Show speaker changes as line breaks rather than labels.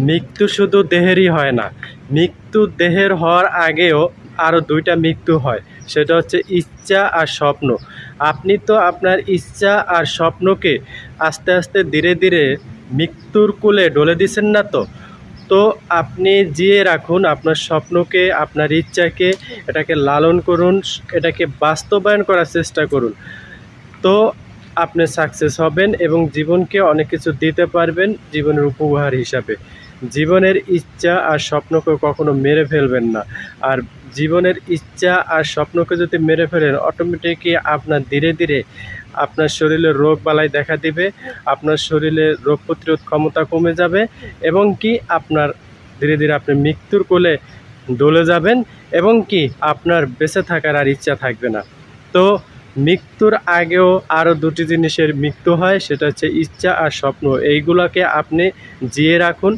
মৃত্যু শুধু দেহেরই হয় না, মৃত্যু দেহের হওয়ার আগেও আরও দুইটা মৃত্যু হয়। সেটা হচ্ছে ইচ্ছা আর স্বপ্ন। আপনি তো আপনার ইচ্ছা আর স্বপ্নকে আস্তে আস্তে ধীরে ধীরে মৃত্যুর কোলে ঢলে দিচ্ছেন না তো। তো আপনি জিয়ে রাখুন আপনার স্বপ্নকে, আপনার ইচ্ছাকে, এটাকে লালন করুন, এটাকে বাস্তবায়ন করার চেষ্টা করুন। তো আপনি সাকসেস হবেন এবং জীবনকে অনেক কিছু দিতে পারবেন জীবনের উপহার হিসাবে। জীবনের ইচ্ছা আর স্বপ্নকে কখনো মেরে ফেলবেন না। আর জীবনের ইচ্ছা আর স্বপ্নকে যদি মেরে ফেলেন, অটোমেটিকই আপনার ধীরে ধীরে আপনার শরীরে রোগবালাই দেখা দিবে, আপনার শরীরে রোগ প্রতিরোধ ক্ষমতা কমে যাবে এবং কি আপনার ধীরে ধীরে আপনি মৃত্যুর কোলে ডলে যাবেন এবং কি আপনার বেঁচে থাকার আর ইচ্ছা থাকবে না। তো মৃত্যুর আগেও আরও দুটি জিনিসের মৃত্যু হয়, সেটা হচ্ছে ইচ্ছা আর স্বপ্ন। এইগুলোকে আপনি জিয়ে রাখুন।